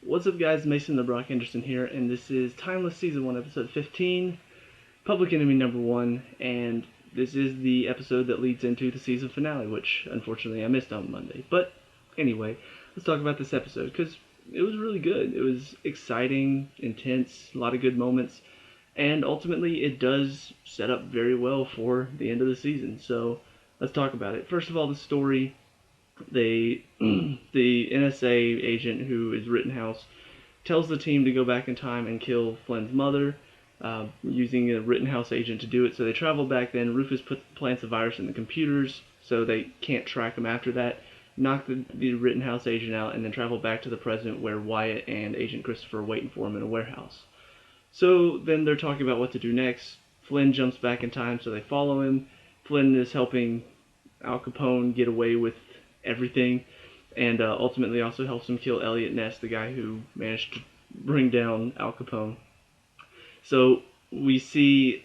What's up, guys? Mason the Brock Henderson here, and this is Timeless Season 1, Episode 15, Public Enemy Number 1, and this is the episode that leads into the season finale, which unfortunately I missed on Monday. But anyway, let's talk about this episode, because it was really good. It was exciting, intense, a lot of good moments, and ultimately it does set up very well for the end of the season. So let's talk about it. First of all, the story. The NSA agent who is Rittenhouse tells the team to go back in time and kill Flynn's mother, using a Rittenhouse agent to do it. So they travel back then. Rufus plants a virus in the computers so they can't track him after that. Knock the Rittenhouse agent out and then travel back to the present where Wyatt and Agent Christopher are waiting for him in a warehouse. So then they're talking about what to do next. Flynn jumps back in time, so they follow him. Flynn is helping Al Capone get away with everything, and ultimately also helps him kill Elliot Ness, the guy who managed to bring down Al Capone. So we see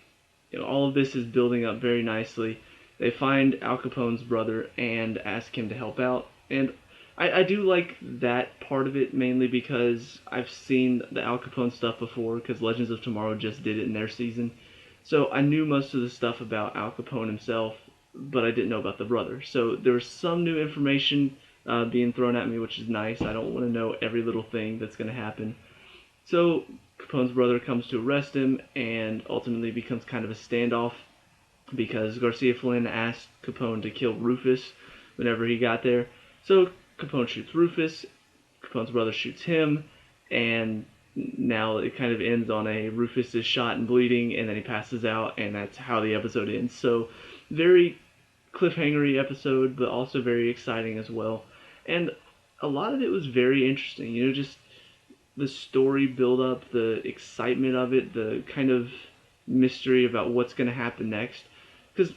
all of this is building up very nicely. They find Al Capone's brother and ask him to help out, and I do like that part of it, mainly because I've seen the Al Capone stuff before, because Legends of Tomorrow just did it in their season. So I knew most of the stuff about Al Capone himself, but I didn't know about the brother. So there was some new information being thrown at me, which is nice. I don't want to know every little thing that's going to happen. So Capone's brother comes to arrest him, and ultimately becomes kind of a standoff, because Garcia Flynn asked Capone to kill Rufus whenever he got there. So Capone shoots Rufus, Capone's brother shoots him, and now it kind of ends on a Rufus is shot and bleeding, and then he passes out, and that's how the episode ends. So very cliffhangery episode, but also very exciting as well. And a lot of it was very interesting, just the story build up, the excitement of it, the kind of mystery about what's going to happen next. Because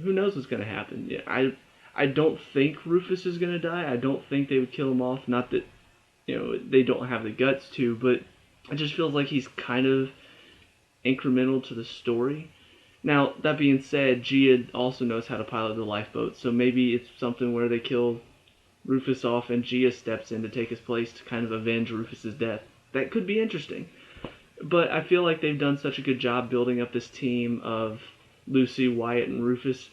who knows what's going to happen? Yeah, I don't think Rufus is going to die. I don't think they would kill him off. Not that they don't have the guts to, but it just feels like he's kind of incremental to the story. Now, that being said, Gia also knows how to pilot the lifeboat, so maybe it's something where they kill Rufus off and Gia steps in to take his place to kind of avenge Rufus's death. That could be interesting. But I feel like they've done such a good job building up this team of Lucy, Wyatt, and Rufus.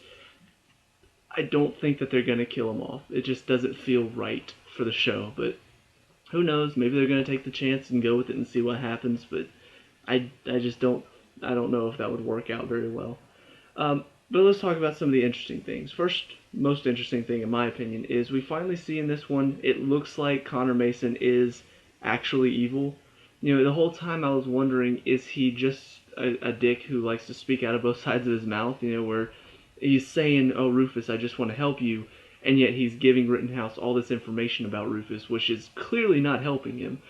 I don't think that they're going to kill him off. It just doesn't feel right for the show, but who knows? Maybe they're going to take the chance and go with it and see what happens, but I just don't know if that would work out very well. But let's talk about some of the interesting things. First, most interesting thing in my opinion is we finally see in this one, it looks like Connor Mason is actually evil. The whole time I was wondering, is he just a dick who likes to speak out of both sides of his mouth, where he's saying, oh, Rufus, I just want to help you, and yet he's giving Rittenhouse all this information about Rufus, which is clearly not helping him.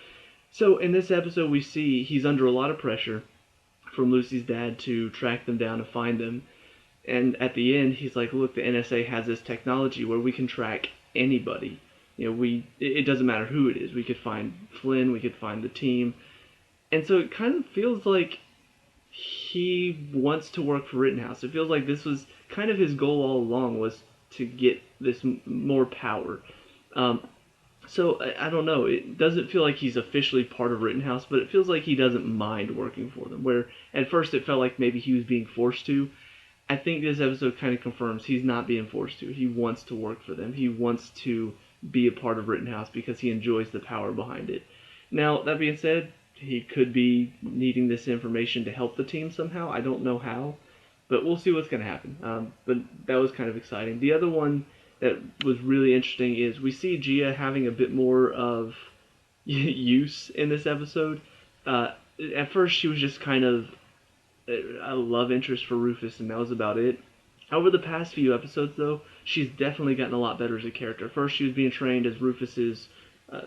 So in this episode we see he's under a lot of pressure from Lucy's dad to track them down and find them. And at the end, he's like, look, the NSA has this technology where we can track anybody. It doesn't matter who it is. We could find Flynn, we could find the team. And so it kind of feels like he wants to work for Rittenhouse. It feels like this was kind of his goal all along, was to get this more power. So I don't know. It doesn't feel like he's officially part of Rittenhouse, but it feels like he doesn't mind working for them. Where at first it felt like maybe he was being forced to. I think this episode kind of confirms he's not being forced to. He wants to work for them. He wants to be a part of Rittenhouse because he enjoys the power behind it. Now, that being said, he could be needing this information to help the team somehow. I don't know how, but we'll see what's going to happen. But that was kind of exciting. The other one that was really interesting is we see Gia having a bit more of use in this episode. At first, she was just kind of a love interest for Rufus, and that was about it. Over the past few episodes, though, she's definitely gotten a lot better as a character. First, she was being trained as Rufus's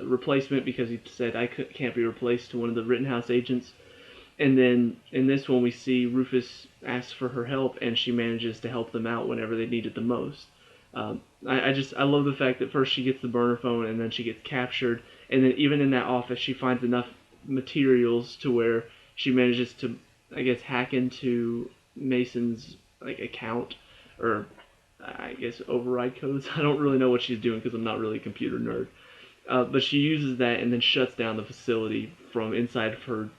replacement because he said, I can't be replaced, to one of the Rittenhouse agents. And then in this one, we see Rufus asks for her help, and she manages to help them out whenever they need it the most. I love the fact that first she gets the burner phone, and then she gets captured, and then even in that office, she finds enough materials to where she manages to, I guess, hack into Mason's account, or I guess override codes. I don't really know what she's doing because I'm not really a computer nerd. But she uses that and then shuts down the facility from inside of her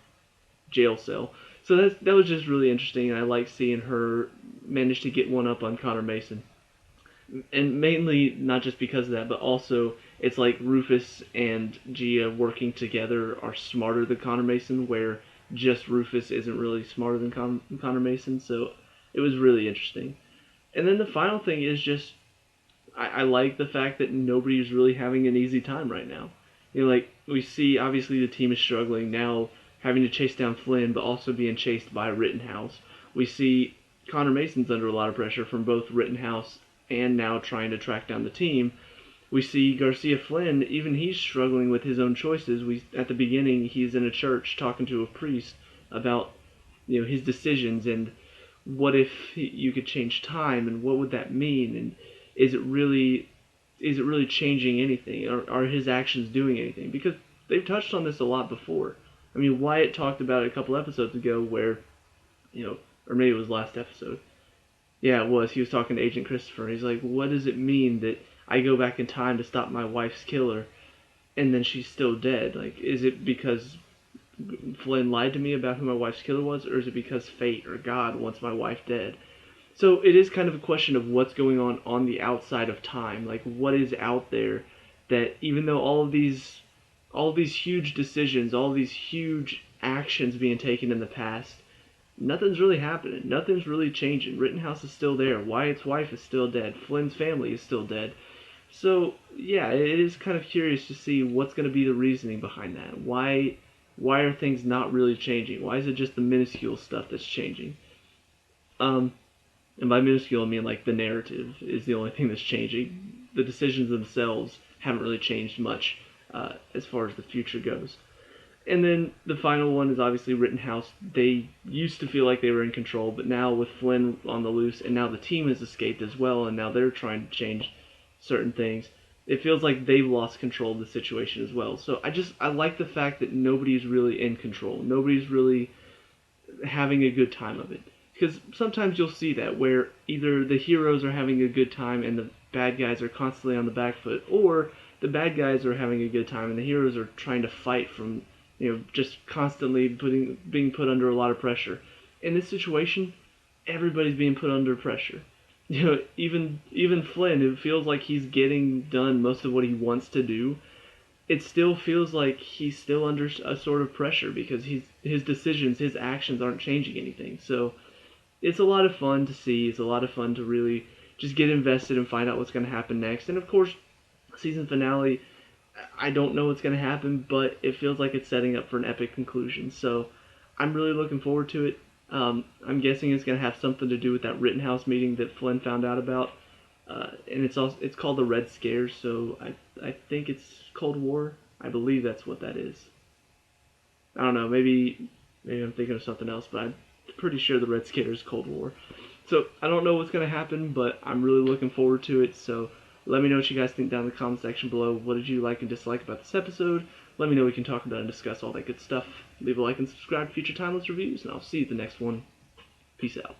jail cell. So that was just really interesting, and I like seeing her manage to get one up on Connor Mason. And mainly not just because of that, but also it's like Rufus and Gia working together are smarter than Connor Mason, where just Rufus isn't really smarter than Connor Mason. So it was really interesting. And then the final thing is just I like the fact that nobody's really having an easy time right now. Like we see, obviously the team is struggling now, having to chase down Flynn, but also being chased by Rittenhouse. We see Connor Mason's under a lot of pressure from both Rittenhouse and now trying to track down the team. We see Garcia Flynn, even he's struggling with his own choices. At the beginning, he's in a church talking to a priest about his decisions and what if you could change time and what would that mean and is it really changing anything? Are his actions doing anything? Because they've touched on this a lot before. I mean, Wyatt talked about it a couple episodes ago where, or maybe it was last episode. Yeah, it was. He was talking to Agent Christopher. He's like, what does it mean that I go back in time to stop my wife's killer and then she's still dead? Like, is it because Flynn lied to me about who my wife's killer was, or is it because fate or God wants my wife dead? So it is kind of a question of what's going on the outside of time. Like, what is out there that even though all of these huge decisions, all of these huge actions being taken in the past, nothing's really happening. Nothing's really changing. Rittenhouse is still there. Wyatt's wife is still dead. Flynn's family is still dead. So, yeah, it is kind of curious to see what's going to be the reasoning behind that. Why are things not really changing? Why is it just the minuscule stuff that's changing? And by minuscule, I mean like the narrative is the only thing that's changing. The decisions themselves haven't really changed much as far as the future goes. And then the final one is obviously Rittenhouse. They used to feel like they were in control, but now with Flynn on the loose, and now the team has escaped as well, and now they're trying to change certain things, it feels like they've lost control of the situation as well. So I like the fact that nobody's really in control. Nobody's really having a good time of it. Because sometimes you'll see that where either the heroes are having a good time and the bad guys are constantly on the back foot, or the bad guys are having a good time and the heroes are trying to fight from, just constantly being put under a lot of pressure. In this situation, everybody's being put under pressure. Even Flynn, who feels like he's getting done most of what he wants to do, it still feels like he's still under a sort of pressure because his decisions, his actions aren't changing anything. So it's a lot of fun to see. It's a lot of fun to really just get invested and find out what's going to happen next. And of course, season finale, I don't know what's going to happen, but it feels like it's setting up for an epic conclusion. So I'm really looking forward to it. I'm guessing it's going to have something to do with that Rittenhouse meeting that Flynn found out about. And it's called the Red Scare, so I think it's Cold War. I believe that's what that is. I don't know, maybe I'm thinking of something else, but I'm pretty sure the Red Scare is Cold War. So I don't know what's going to happen, but I'm really looking forward to it. So let me know what you guys think down in the comment section below. What did you like and dislike about this episode? Let me know, we can talk about and discuss all that good stuff. Leave a like and subscribe to future Timeless Reviews, and I'll see you at the next one. Peace out.